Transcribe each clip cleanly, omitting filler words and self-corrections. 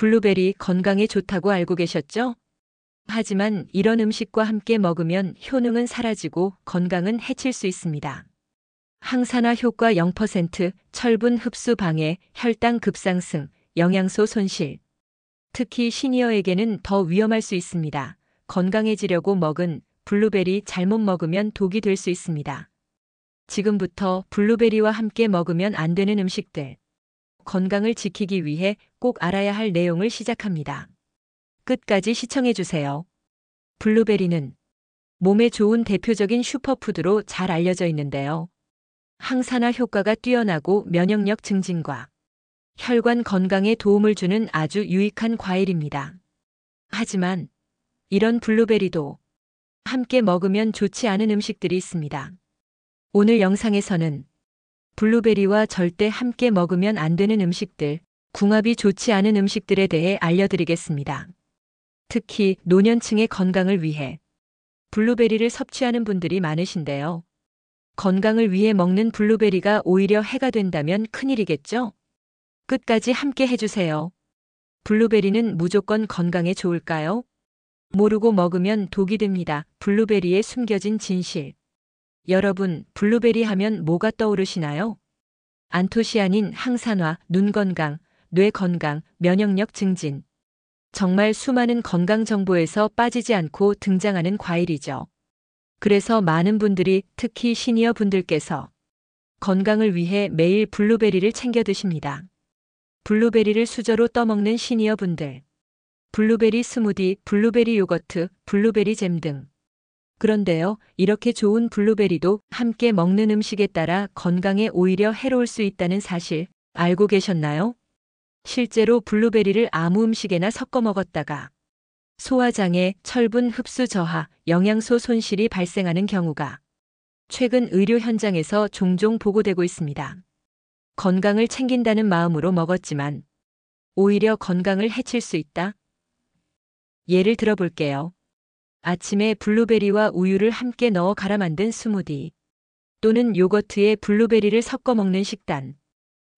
블루베리 건강에 좋다고 알고 계셨죠? 하지만 이런 음식과 함께 먹으면 효능은 사라지고 건강은 해칠 수 있습니다. 항산화 효과 0%, 철분 흡수 방해, 혈당 급상승, 영양소 손실. 특히 시니어에게는 더 위험할 수 있습니다. 건강해지려고 먹은 블루베리 잘못 먹으면 독이 될 수 있습니다. 지금부터 블루베리와 함께 먹으면 안 되는 음식들. 건강을 지키기 위해 꼭 알아야 할 내용을 시작합니다. 끝까지 시청해주세요. 블루베리는 몸에 좋은 대표적인 슈퍼푸드로 잘 알려져 있는데요. 항산화 효과가 뛰어나고 면역력 증진과 혈관 건강에 도움을 주는 아주 유익한 과일입니다. 하지만 이런 블루베리도 함께 먹으면 좋지 않은 음식들이 있습니다. 오늘 영상에서는 블루베리와 절대 함께 먹으면 안 되는 음식들, 궁합이 좋지 않은 음식들에 대해 알려드리겠습니다. 특히 노년층의 건강을 위해 블루베리를 섭취하는 분들이 많으신데요. 건강을 위해 먹는 블루베리가 오히려 해가 된다면 큰일이겠죠? 끝까지 함께 해주세요. 블루베리는 무조건 건강에 좋을까요? 모르고 먹으면 독이 됩니다. 블루베리에 숨겨진 진실. 여러분, 블루베리 하면 뭐가 떠오르시나요? 안토시아닌, 항산화, 눈 건강, 뇌 건강, 면역력 증진. 정말 수많은 건강 정보에서 빠지지 않고 등장하는 과일이죠. 그래서 많은 분들이, 특히 시니어 분들께서 건강을 위해 매일 블루베리를 챙겨 드십니다. 블루베리를 수저로 떠먹는 시니어 분들. 블루베리 스무디, 블루베리 요거트, 블루베리 잼 등. 그런데요, 이렇게 좋은 블루베리도 함께 먹는 음식에 따라 건강에 오히려 해로울 수 있다는 사실 알고 계셨나요? 실제로 블루베리를 아무 음식에나 섞어 먹었다가 소화장애, 철분 흡수 저하, 영양소 손실이 발생하는 경우가 최근 의료 현장에서 종종 보고되고 있습니다. 건강을 챙긴다는 마음으로 먹었지만 오히려 건강을 해칠 수 있다? 예를 들어 볼게요. 아침에 블루베리와 우유를 함께 넣어 갈아 만든 스무디 또는 요거트에 블루베리를 섞어 먹는 식단.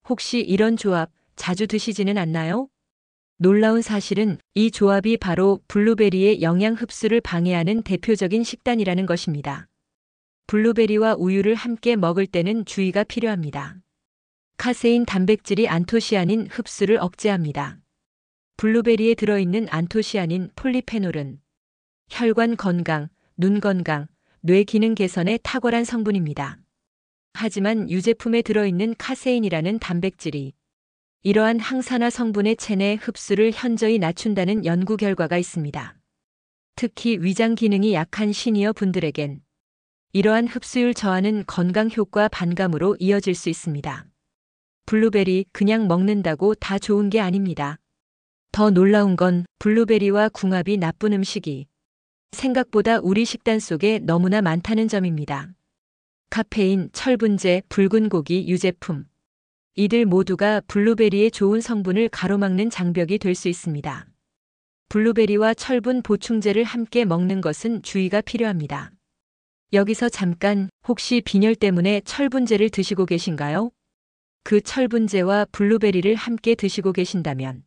혹시 이런 조합 자주 드시지는 않나요? 놀라운 사실은 이 조합이 바로 블루베리의 영양 흡수를 방해하는 대표적인 식단이라는 것입니다. 블루베리와 우유를 함께 먹을 때는 주의가 필요합니다. 카세인 단백질이 안토시아닌 흡수를 억제합니다. 블루베리에 들어있는 안토시아닌, 폴리페놀은 혈관 건강, 눈 건강, 뇌 기능 개선에 탁월한 성분입니다. 하지만 유제품에 들어있는 카세인이라는 단백질이 이러한 항산화 성분의 체내 흡수를 현저히 낮춘다는 연구 결과가 있습니다. 특히 위장 기능이 약한 시니어 분들에겐 이러한 흡수율 저하는 건강 효과 반감으로 이어질 수 있습니다. 블루베리 그냥 먹는다고 다 좋은 게 아닙니다. 더 놀라운 건 블루베리와 궁합이 나쁜 음식이 생각보다 우리 식단 속에 너무나 많다는 점입니다. 카페인, 철분제, 붉은 고기, 유제품. 이들 모두가 블루베리의 좋은 성분을 가로막는 장벽이 될 수 있습니다. 블루베리와 철분 보충제를 함께 먹는 것은 주의가 필요합니다. 여기서 잠깐, 혹시 빈혈 때문에 철분제를 드시고 계신가요? 그 철분제와 블루베리를 함께 드시고 계신다면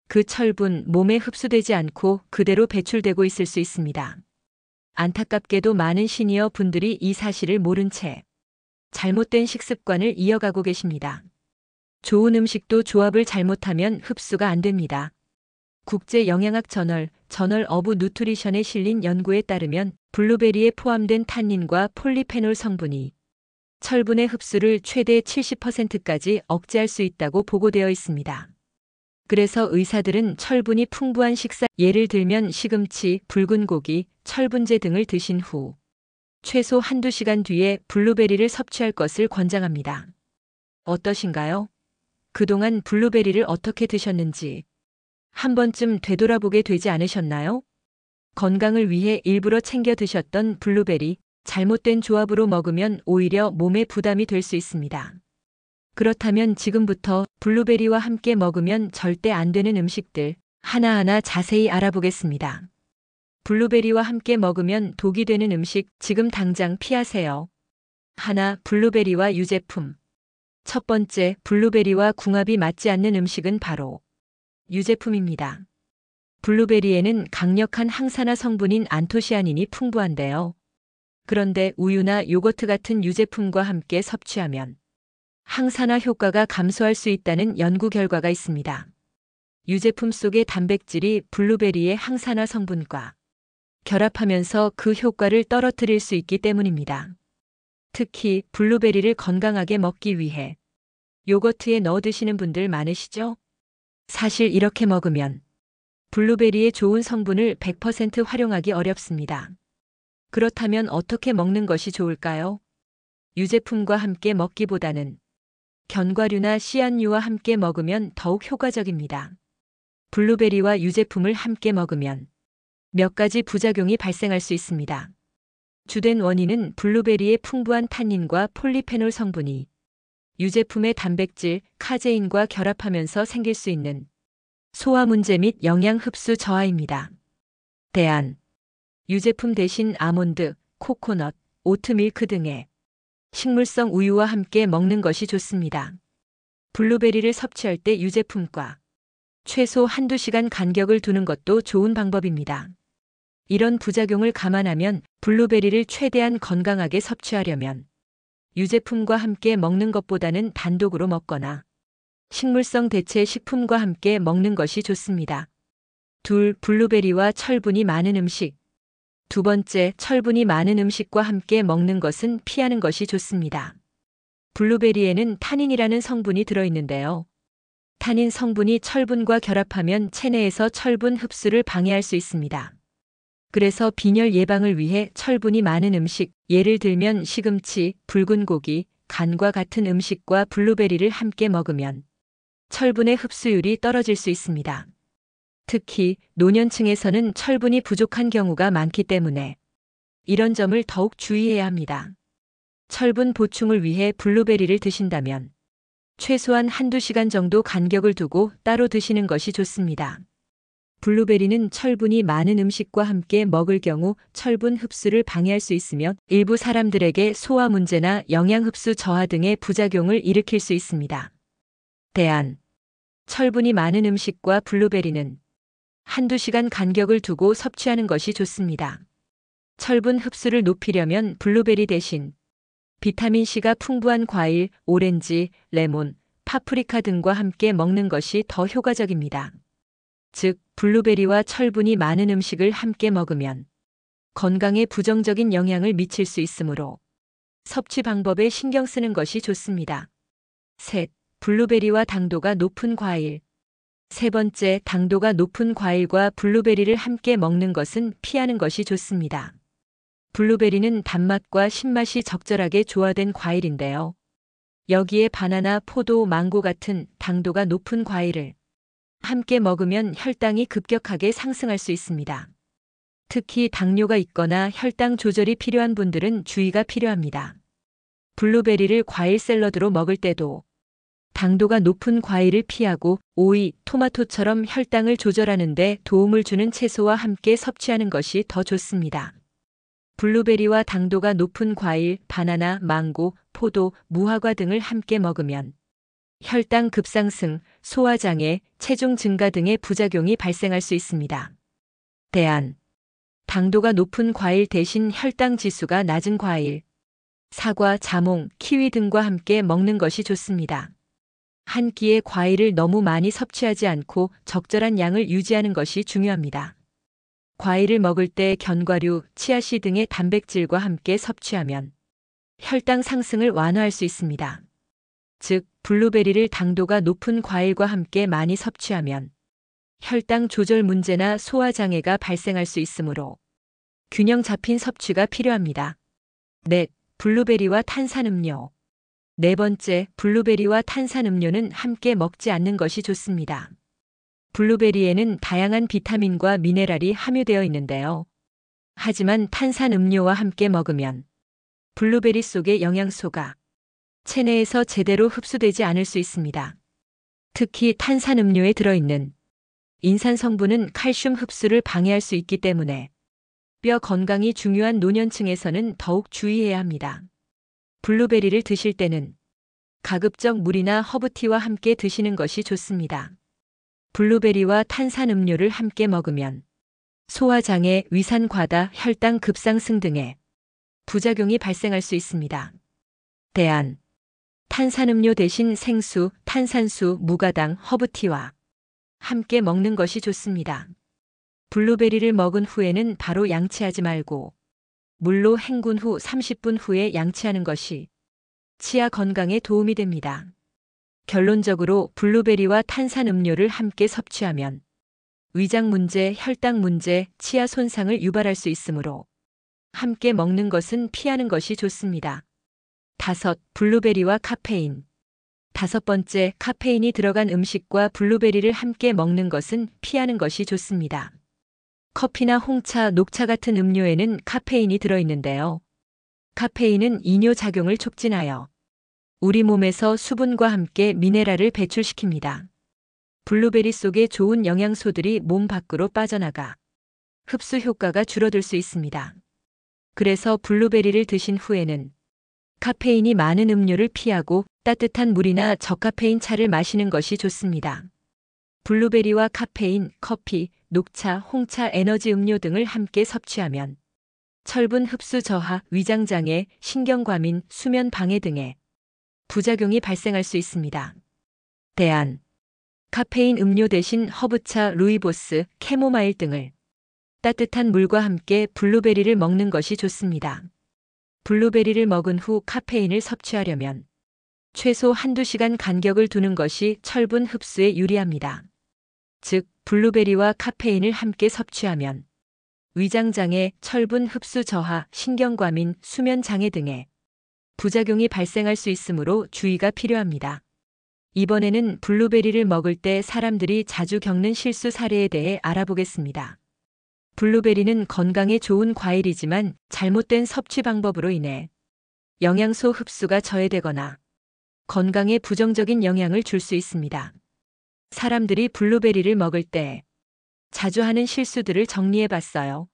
그 철분 몸에 흡수되지 않고 그대로 배출되고 있을 수 있습니다. 안타깝게도 많은 시니어 분들이 이 사실을 모른 채 잘못된 식습관을 이어가고 계십니다. 좋은 음식도 조합을 잘못하면 흡수가 안 됩니다. 국제영양학 저널 오브 누트리션에 실린 연구에 따르면 블루베리에 포함된 탄닌과 폴리페놀 성분이 철분의 흡수를 최대 70%까지 억제할 수 있다고 보고되어 있습니다. 그래서 의사들은 철분이 풍부한 식사, 예를 들면 시금치, 붉은 고기, 철분제 등을 드신 후 최소 한두 시간 뒤에 블루베리를 섭취할 것을 권장합니다. 어떠신가요? 그동안 블루베리를 어떻게 드셨는지 한 번쯤 되돌아보게 되지 않으셨나요? 건강을 위해 일부러 챙겨 드셨던 블루베리, 잘못된 조합으로 먹으면 오히려 몸에 부담이 될 수 있습니다. 그렇다면 지금부터 블루베리와 함께 먹으면 절대 안 되는 음식들 하나하나 자세히 알아보겠습니다. 블루베리와 함께 먹으면 독이 되는 음식 지금 당장 피하세요. 하나, 블루베리와 유제품. 첫 번째, 블루베리와 궁합이 맞지 않는 음식은 바로 유제품입니다. 블루베리에는 강력한 항산화 성분인 안토시아닌이 풍부한데요. 그런데 우유나 요거트 같은 유제품과 함께 섭취하면 항산화 효과가 감소할 수 있다는 연구 결과가 있습니다. 유제품 속의 단백질이 블루베리의 항산화 성분과 결합하면서 그 효과를 떨어뜨릴 수 있기 때문입니다. 특히 블루베리를 건강하게 먹기 위해 요거트에 넣어 드시는 분들 많으시죠? 사실 이렇게 먹으면 블루베리의 좋은 성분을 100% 활용하기 어렵습니다. 그렇다면 어떻게 먹는 것이 좋을까요? 유제품과 함께 먹기보다는 견과류나 씨앗류와 함께 먹으면 더욱 효과적입니다. 블루베리와 유제품을 함께 먹으면 몇 가지 부작용이 발생할 수 있습니다. 주된 원인은 블루베리의 풍부한 탄닌과 폴리페놀 성분이 유제품의 단백질, 카제인과 결합하면서 생길 수 있는 소화 문제 및 영양 흡수 저하입니다. 대안: 유제품 대신 아몬드, 코코넛, 오트밀크 등의 식물성 우유와 함께 먹는 것이 좋습니다. 블루베리를 섭취할 때 유제품과 최소 한두 시간 간격을 두는 것도 좋은 방법입니다. 이런 부작용을 감안하면 블루베리를 최대한 건강하게 섭취하려면 유제품과 함께 먹는 것보다는 단독으로 먹거나 식물성 대체 식품과 함께 먹는 것이 좋습니다. 둘, 블루베리와 철분이 많은 음식. 두 번째, 철분이 많은 음식과 함께 먹는 것은 피하는 것이 좋습니다. 블루베리에는 타닌이라는 성분이 들어있는데요. 타닌 성분이 철분과 결합하면 체내에서 철분 흡수를 방해할 수 있습니다. 그래서 빈혈 예방을 위해 철분이 많은 음식, 예를 들면 시금치, 붉은 고기, 간과 같은 음식과 블루베리를 함께 먹으면 철분의 흡수율이 떨어질 수 있습니다. 특히 노년층에서는 철분이 부족한 경우가 많기 때문에 이런 점을 더욱 주의해야 합니다. 철분 보충을 위해 블루베리를 드신다면 최소한 한두 시간 정도 간격을 두고 따로 드시는 것이 좋습니다. 블루베리는 철분이 많은 음식과 함께 먹을 경우 철분 흡수를 방해할 수 있으며 일부 사람들에게 소화 문제나 영양 흡수 저하 등의 부작용을 일으킬 수 있습니다. 대안: 철분이 많은 음식과 블루베리는 한두 시간 간격을 두고 섭취하는 것이 좋습니다. 철분 흡수를 높이려면 블루베리 대신 비타민C가 풍부한 과일, 오렌지, 레몬, 파프리카 등과 함께 먹는 것이 더 효과적입니다. 즉, 블루베리와 철분이 많은 음식을 함께 먹으면 건강에 부정적인 영향을 미칠 수 있으므로 섭취 방법에 신경 쓰는 것이 좋습니다. 셋, 블루베리와 당도가 높은 과일. 세 번째, 당도가 높은 과일과 블루베리를 함께 먹는 것은 피하는 것이 좋습니다. 블루베리는 단맛과 신맛이 적절하게 조화된 과일인데요. 여기에 바나나, 포도, 망고 같은 당도가 높은 과일을 함께 먹으면 혈당이 급격하게 상승할 수 있습니다. 특히 당뇨가 있거나 혈당 조절이 필요한 분들은 주의가 필요합니다. 블루베리를 과일 샐러드로 먹을 때도 당도가 높은 과일을 피하고 오이, 토마토처럼 혈당을 조절하는 데 도움을 주는 채소와 함께 섭취하는 것이 더 좋습니다. 블루베리와 당도가 높은 과일, 바나나, 망고, 포도, 무화과 등을 함께 먹으면 혈당 급상승, 소화장애, 체중 증가 등의 부작용이 발생할 수 있습니다. 대안: 당도가 높은 과일 대신 혈당 지수가 낮은 과일, 사과, 자몽, 키위 등과 함께 먹는 것이 좋습니다. 한 끼에 과일을 너무 많이 섭취하지 않고 적절한 양을 유지하는 것이 중요합니다. 과일을 먹을 때 견과류, 치아씨 등의 단백질과 함께 섭취하면 혈당 상승을 완화할 수 있습니다. 즉, 블루베리를 당도가 높은 과일과 함께 많이 섭취하면 혈당 조절 문제나 소화장애가 발생할 수 있으므로 균형 잡힌 섭취가 필요합니다. 넷, 블루베리와 탄산음료. 네 번째, 블루베리와 탄산음료는 함께 먹지 않는 것이 좋습니다. 블루베리에는 다양한 비타민과 미네랄이 함유되어 있는데요. 하지만 탄산음료와 함께 먹으면 블루베리 속의 영양소가 체내에서 제대로 흡수되지 않을 수 있습니다. 특히 탄산음료에 들어있는 인산 성분은 칼슘 흡수를 방해할 수 있기 때문에 뼈 건강이 중요한 노년층에서는 더욱 주의해야 합니다. 블루베리를 드실 때는 가급적 물이나 허브티와 함께 드시는 것이 좋습니다. 블루베리와 탄산음료를 함께 먹으면 소화장애, 위산 과다, 혈당 급상승 등의 부작용이 발생할 수 있습니다. 대안. 탄산음료 대신 생수, 탄산수, 무가당, 허브티와 함께 먹는 것이 좋습니다. 블루베리를 먹은 후에는 바로 양치하지 말고 물로 헹군 후 30분 후에 양치하는 것이 치아 건강에 도움이 됩니다. 결론적으로 블루베리와 탄산음료를 함께 섭취하면 위장 문제, 혈당 문제, 치아 손상을 유발할 수 있으므로 함께 먹는 것은 피하는 것이 좋습니다. 5. 블루베리와 카페인. 5번째, 카페인이 들어간 음식과 블루베리를 함께 먹는 것은 피하는 것이 좋습니다. 커피나 홍차, 녹차 같은 음료에는 카페인이 들어있는데요. 카페인은 이뇨작용을 촉진하여 우리 몸에서 수분과 함께 미네랄을 배출시킵니다. 블루베리 속의 좋은 영양소들이 몸 밖으로 빠져나가 흡수 효과가 줄어들 수 있습니다. 그래서 블루베리를 드신 후에는 카페인이 많은 음료를 피하고 따뜻한 물이나 저카페인 차를 마시는 것이 좋습니다. 블루베리와 카페인, 커피, 녹차, 홍차, 에너지 음료 등을 함께 섭취하면 철분 흡수 저하, 위장장애, 신경과민, 수면 방해 등의 부작용이 발생할 수 있습니다. 대안. 카페인 음료 대신 허브차, 루이보스, 캐모마일 등을 따뜻한 물과 함께 블루베리를 먹는 것이 좋습니다. 블루베리를 먹은 후 카페인을 섭취하려면 최소 1~2시간 간격을 두는 것이 철분 흡수에 유리합니다. 즉, 블루베리와 카페인을 함께 섭취하면 위장장애, 철분 흡수 저하, 신경과민, 수면장애 등의 부작용이 발생할 수 있으므로 주의가 필요합니다. 이번에는 블루베리를 먹을 때 사람들이 자주 겪는 실수 사례에 대해 알아보겠습니다. 블루베리는 건강에 좋은 과일이지만 잘못된 섭취 방법으로 인해 영양소 흡수가 저해되거나 건강에 부정적인 영향을 줄 수 있습니다. 사람들이 블루베리를 먹을 때 자주 하는 실수들을 정리해 봤어요.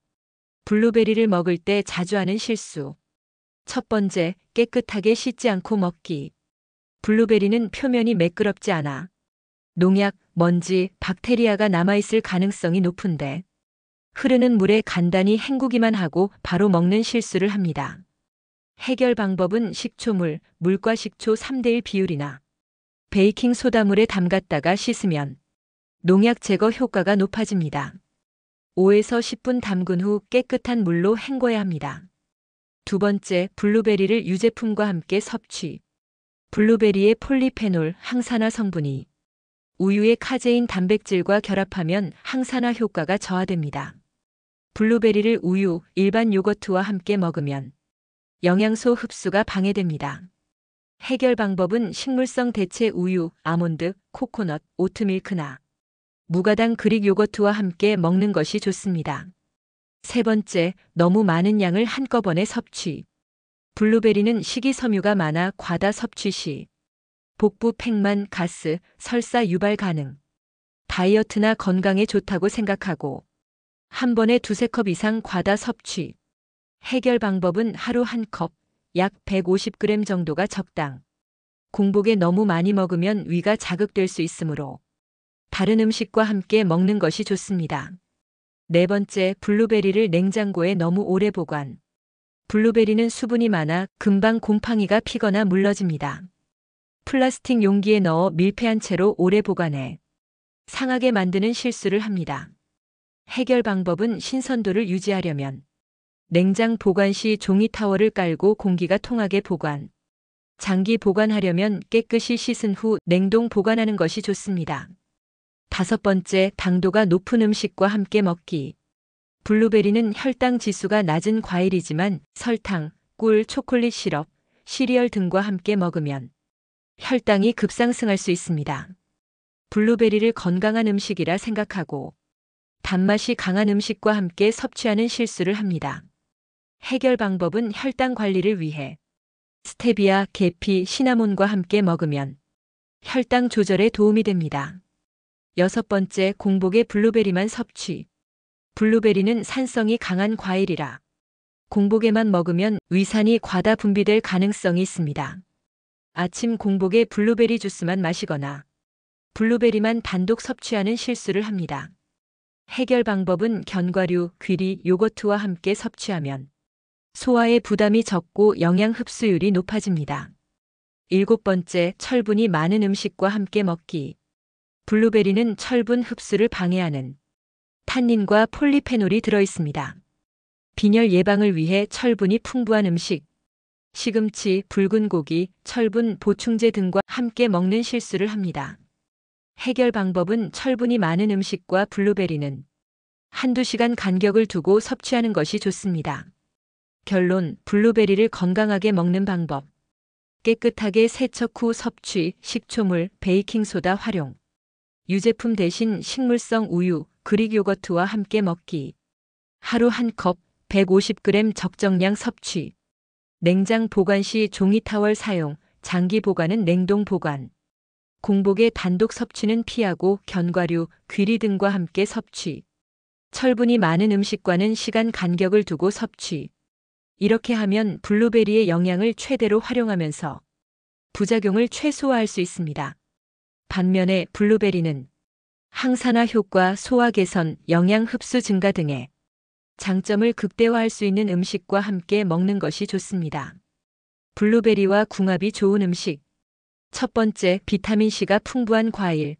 블루베리를 먹을 때 자주 하는 실수. 첫 번째, 깨끗하게 씻지 않고 먹기. 블루베리는 표면이 매끄럽지 않아 농약, 먼지, 박테리아가 남아있을 가능성이 높은데 흐르는 물에 간단히 헹구기만 하고 바로 먹는 실수를 합니다. 해결 방법은 식초물, 물과 식초 3:1 비율이나 베이킹 소다물에 담갔다가 씻으면 농약 제거 효과가 높아집니다. 5에서 10분 담근 후 깨끗한 물로 헹궈야 합니다. 두 번째, 블루베리를 유제품과 함께 섭취. 블루베리의 폴리페놀, 항산화 성분이 우유의 카제인 단백질과 결합하면 항산화 효과가 저하됩니다. 블루베리를 우유, 일반 요거트와 함께 먹으면 영양소 흡수가 방해됩니다. 해결 방법은 식물성 대체 우유, 아몬드, 코코넛, 오트밀크나 무가당 그릭 요거트와 함께 먹는 것이 좋습니다. 세 번째, 너무 많은 양을 한꺼번에 섭취. 블루베리는 식이섬유가 많아 과다 섭취 시 복부 팽만, 가스, 설사 유발 가능. 다이어트나 건강에 좋다고 생각하고 한 번에 2~3컵 이상 과다 섭취. 해결 방법은 하루 1컵, 약 150g 정도가 적당. 공복에 너무 많이 먹으면 위가 자극될 수 있으므로 다른 음식과 함께 먹는 것이 좋습니다. 네 번째, 블루베리를 냉장고에 너무 오래 보관. 블루베리는 수분이 많아 금방 곰팡이가 피거나 물러집니다. 플라스틱 용기에 넣어 밀폐한 채로 오래 보관해 상하게 만드는 실수를 합니다. 해결 방법은 신선도를 유지하려면 냉장 보관 시 종이 타월을 깔고 공기가 통하게 보관. 장기 보관하려면 깨끗이 씻은 후 냉동 보관하는 것이 좋습니다. 5번째, 당도가 높은 음식과 함께 먹기. 블루베리는 혈당 지수가 낮은 과일이지만 설탕, 꿀, 초콜릿 시럽, 시리얼 등과 함께 먹으면 혈당이 급상승할 수 있습니다. 블루베리를 건강한 음식이라 생각하고 단맛이 강한 음식과 함께 섭취하는 실수를 합니다. 해결 방법은 혈당 관리를 위해 스테비아, 계피, 시나몬과 함께 먹으면 혈당 조절에 도움이 됩니다. 6번째, 공복에 블루베리만 섭취. 블루베리는 산성이 강한 과일이라 공복에만 먹으면 위산이 과다 분비될 가능성이 있습니다. 아침 공복에 블루베리 주스만 마시거나 블루베리만 단독 섭취하는 실수를 합니다. 해결 방법은 견과류, 귀리, 요거트와 함께 섭취하면 소화에 부담이 적고 영양 흡수율이 높아집니다. 7번째, 철분이 많은 음식과 함께 먹기. 블루베리는 철분 흡수를 방해하는 탄닌과 폴리페놀이 들어있습니다. 빈혈 예방을 위해 철분이 풍부한 음식, 시금치, 붉은 고기, 철분 보충제 등과 함께 먹는 실수를 합니다. 해결 방법은 철분이 많은 음식과 블루베리는 한두 시간 간격을 두고 섭취하는 것이 좋습니다. 결론, 블루베리를 건강하게 먹는 방법. 깨끗하게 세척 후 섭취, 식초물, 베이킹소다 활용. 유제품 대신 식물성 우유, 그릭 요거트와 함께 먹기. 하루 한 컵, 150g 적정량 섭취. 냉장 보관 시 종이 타월 사용, 장기 보관은 냉동 보관. 공복에 단독 섭취는 피하고 견과류, 귀리 등과 함께 섭취. 철분이 많은 음식과는 시간 간격을 두고 섭취. 이렇게 하면 블루베리의 영양을 최대로 활용하면서 부작용을 최소화할 수 있습니다. 반면에 블루베리는 항산화 효과, 소화 개선, 영양 흡수 증가 등의 장점을 극대화할 수 있는 음식과 함께 먹는 것이 좋습니다. 블루베리와 궁합이 좋은 음식. 첫 번째, 비타민C가 풍부한 과일.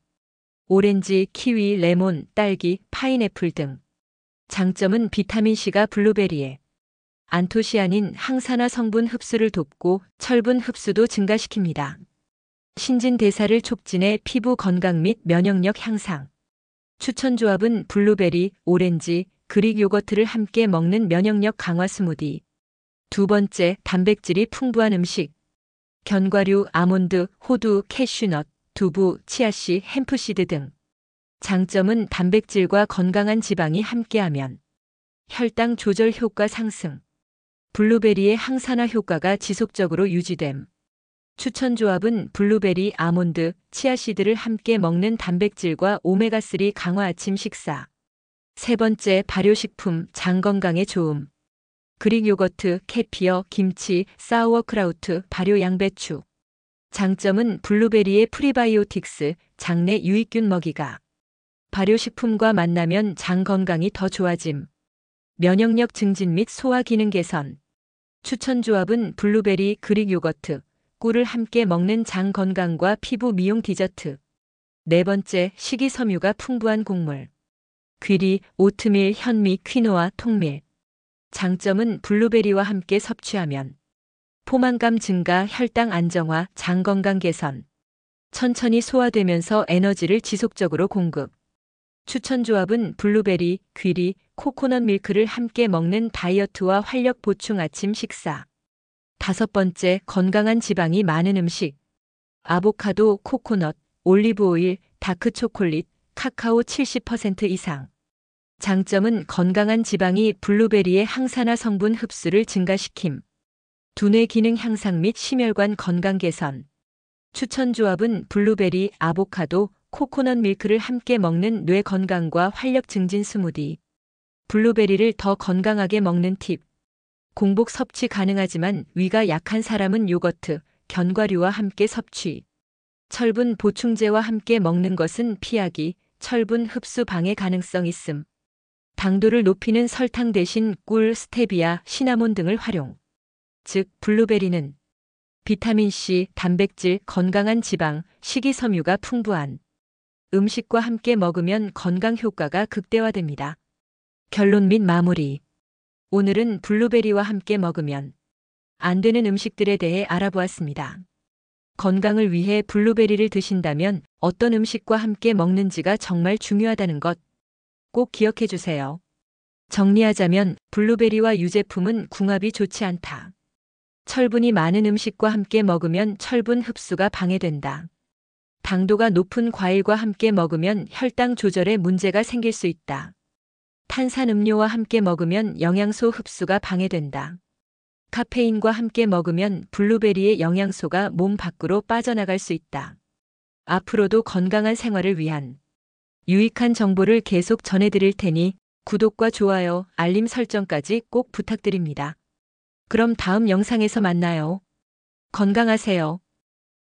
오렌지, 키위, 레몬, 딸기, 파인애플 등. 장점은 비타민C가 블루베리에 안토시아닌 항산화 성분 흡수를 돕고 철분 흡수도 증가시킵니다. 신진대사를 촉진해 피부 건강 및 면역력 향상. 추천 조합은 블루베리, 오렌지, 그릭 요거트를 함께 먹는 면역력 강화 스무디. 두 번째, 단백질이 풍부한 음식. 견과류, 아몬드, 호두, 캐슈넛, 두부, 치아씨, 햄프시드 등. 장점은 단백질과 건강한 지방이 함께하면 혈당 조절 효과 상승. 블루베리의 항산화 효과가 지속적으로 유지됨. 추천 조합은 블루베리, 아몬드, 치아씨드를 함께 먹는 단백질과 오메가3 강화 아침 식사. 세 번째, 발효식품, 장 건강에 좋음. 그릭 요거트, 캐피어, 김치, 사우어크라우트, 발효 양배추. 장점은 블루베리의 프리바이오틱스, 장내 유익균 먹이가 발효식품과 만나면 장 건강이 더 좋아짐. 면역력 증진 및 소화 기능 개선. 추천 조합은 블루베리, 그릭 요거트, 꿀을 함께 먹는 장 건강과 피부 미용 디저트. 네 번째, 식이섬유가 풍부한 곡물. 귀리, 오트밀, 현미, 퀴노아, 통밀. 장점은 블루베리와 함께 섭취하면 포만감 증가, 혈당 안정화, 장 건강 개선. 천천히 소화되면서 에너지를 지속적으로 공급. 추천 조합은 블루베리, 귀리, 코코넛 밀크를 함께 먹는 다이어트와 활력 보충 아침 식사. 다섯 번째, 건강한 지방이 많은 음식. 아보카도, 코코넛, 올리브 오일, 다크 초콜릿, 카카오 70% 이상. 장점은 건강한 지방이 블루베리의 항산화 성분 흡수를 증가시킴. 두뇌 기능 향상 및 심혈관 건강 개선. 추천 조합은 블루베리, 아보카도, 코코넛 밀크를 함께 먹는 뇌 건강과 활력 증진 스무디. 블루베리를 더 건강하게 먹는 팁. 공복 섭취 가능하지만 위가 약한 사람은 요거트, 견과류와 함께 섭취. 철분 보충제와 함께 먹는 것은 피하기, 철분 흡수 방해 가능성 있음. 당도를 높이는 설탕 대신 꿀, 스테비아, 시나몬 등을 활용. 즉, 블루베리는 비타민C, 단백질, 건강한 지방, 식이섬유가 풍부한 음식과 함께 먹으면 건강 효과가 극대화됩니다. 결론 및 마무리. 오늘은 블루베리와 함께 먹으면 안 되는 음식들에 대해 알아보았습니다. 건강을 위해 블루베리를 드신다면 어떤 음식과 함께 먹는지가 정말 중요하다는 것 꼭 기억해 주세요. 정리하자면 블루베리와 유제품은 궁합이 좋지 않다. 철분이 많은 음식과 함께 먹으면 철분 흡수가 방해된다. 당도가 높은 과일과 함께 먹으면 혈당 조절에 문제가 생길 수 있다. 탄산음료와 함께 먹으면 영양소 흡수가 방해된다. 카페인과 함께 먹으면 블루베리의 영양소가 몸 밖으로 빠져나갈 수 있다. 앞으로도 건강한 생활을 위한 유익한 정보를 계속 전해드릴 테니 구독과 좋아요, 알림 설정까지 꼭 부탁드립니다. 그럼 다음 영상에서 만나요. 건강하세요.